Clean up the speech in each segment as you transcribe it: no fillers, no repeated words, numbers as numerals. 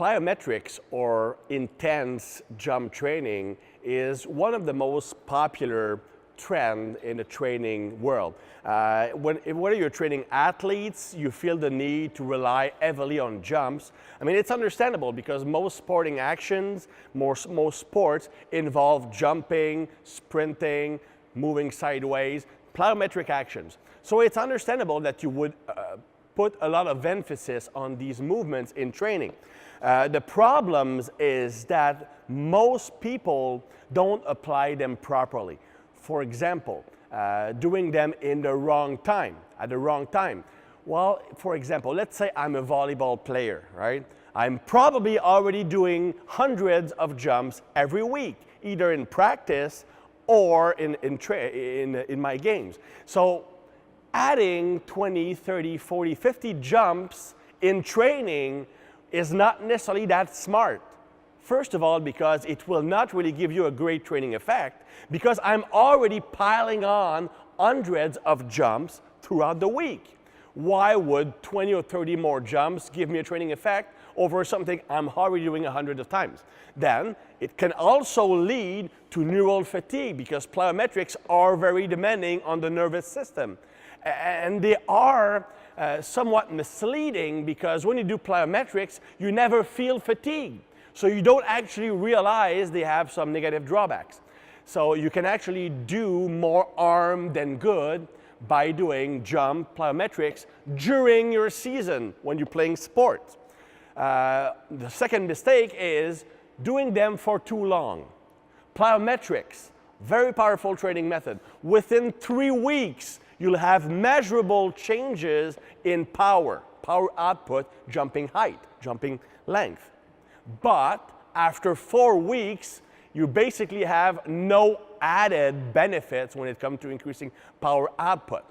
Plyometrics, or intense jump training, is one of the most popular trend in the training world. Whether you're training athletes, you feel the need to rely heavily on jumps. I mean, it's understandable because most sporting actions, most sports involve jumping, sprinting, moving sideways, plyometric actions. So it's understandable that you would put a lot of emphasis on these movements in training. The problem is that most people don't apply them properly. For example, doing them in the wrong time, at the wrong time. Well, for example, let's say I'm a volleyball player, right? I'm probably already doing hundreds of jumps every week, either in practice or in my games. So adding 20, 30, 40, 50 jumps in training is not necessarily that smart. First of all, because it will not really give you a great training effect, because I'm already piling on hundreds of jumps throughout the week. Why would 20 or 30 more jumps give me a training effect over something I'm already doing 100 of times? Then it can also lead to neural fatigue, because plyometrics are very demanding on the nervous system. And they are somewhat misleading, because when you do plyometrics, you never feel fatigue. So you don't actually realize they have some negative drawbacks. So you can actually do more harm than good by doing jump plyometrics during your season when you're playing sports. The second mistake is doing them for too long. Plyometrics, very powerful training method. Within 3 weeks, you'll have measurable changes in power output, jumping height, jumping length. But after 4 weeks, you basically have no added benefits when it comes to increasing power output.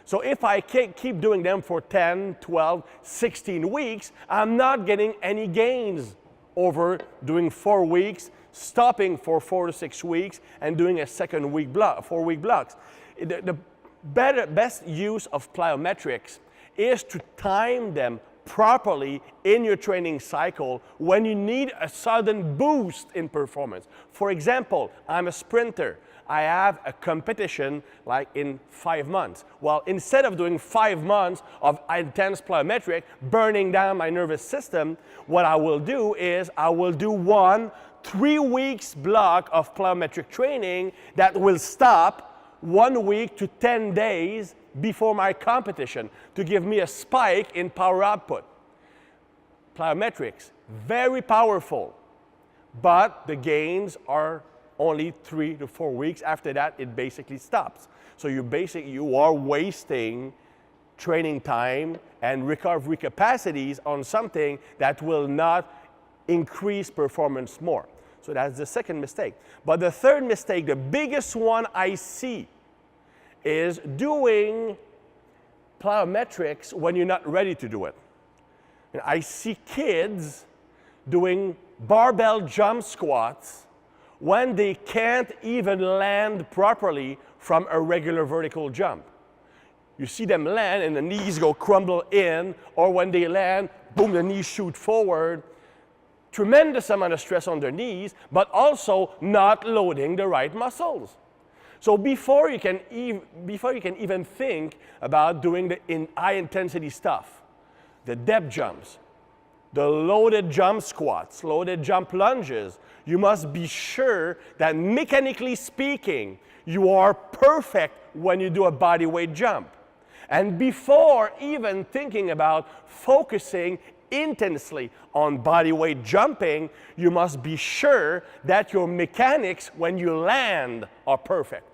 So if I keep doing them for 10, 12, 16 weeks, I'm not getting any gains over doing 4 weeks, stopping for 4 to 6 weeks, and doing a second week block, 4-week blocks. The best use of plyometrics is to time them properly in your training cycle when you need a sudden boost in performance. For example, I'm a sprinter. I have a competition like in 5 months. Well, instead of doing 5 months of intense plyometric, burning down my nervous system, what I will do is I will do 1 3-week block of plyometric training that will stop 1 week to 10 days before my competition to give me a spike in power output. Plyometrics, very powerful, but the gains are only 3 to 4 weeks. After that, it basically stops. So you are wasting training time and recovery capacities on something that will not increase performance more. So that's the second mistake. But the third mistake, the biggest one I see, is doing plyometrics when you're not ready to do it. And I see kids doing barbell jump squats when they can't even land properly from a regular vertical jump. You see them land and the knees go crumble in, or when they land, boom, the knees shoot forward. Tremendous amount of stress on their knees, but also not loading the right muscles. So before you can even think about doing the high-intensity stuff, the depth jumps, the loaded jump squats, loaded jump lunges, you must be sure that mechanically speaking, you are perfect when you do a body weight jump. And before even thinking about focusing intensely on body weight jumping, you must be sure that your mechanics when you land are perfect.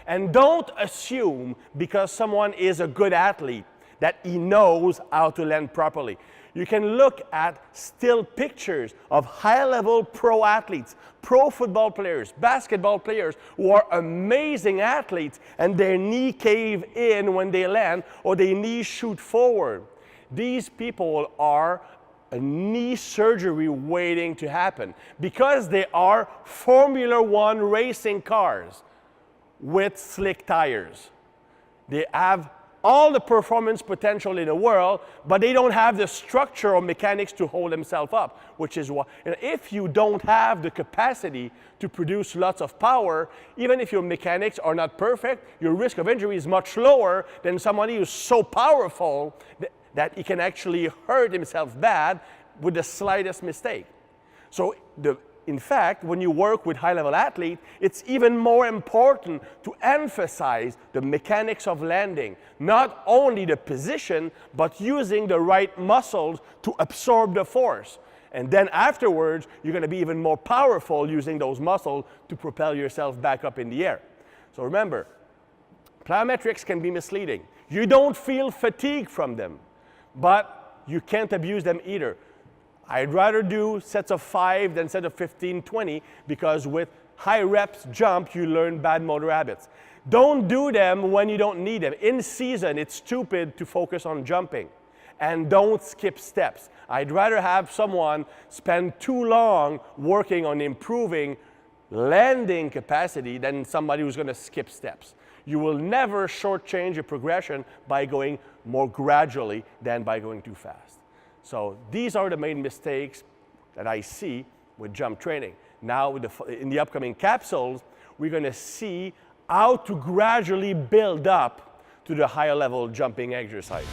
And don't assume because someone is a good athlete that he knows how to land properly. You can look at still pictures of high-level pro athletes, pro football players, basketball players who are amazing athletes, and their knee cave in when they land or their knees shoot forward. These people are a knee surgery waiting to happen because they are Formula One racing cars with slick tires. They have all the performance potential in the world, but they don't have the structure or mechanics to hold themselves up, which is why if you don't have the capacity to produce lots of power, even if your mechanics are not perfect, your risk of injury is much lower than somebody who's so powerful that he can actually hurt himself bad with the slightest mistake. So in fact, when you work with high-level athletes, it's even more important to emphasize the mechanics of landing, not only the position, but using the right muscles to absorb the force. And then afterwards, you're going to be even more powerful using those muscles to propel yourself back up in the air. So remember, plyometrics can be misleading. You don't feel fatigue from them, but you can't abuse them either. I'd rather do sets of 5 than sets of 15, 20, because with high reps jump, you learn bad motor habits. Don't do them when you don't need them. In season, it's stupid to focus on jumping. And don't skip steps. I'd rather have someone spend too long working on improving landing capacity than somebody who's going to skip steps. You will never shortchange your progression by going more gradually than by going too fast. So these are the main mistakes that I see with jump training. Now, in the upcoming capsules, we're going to see how to gradually build up to the higher level jumping exercise.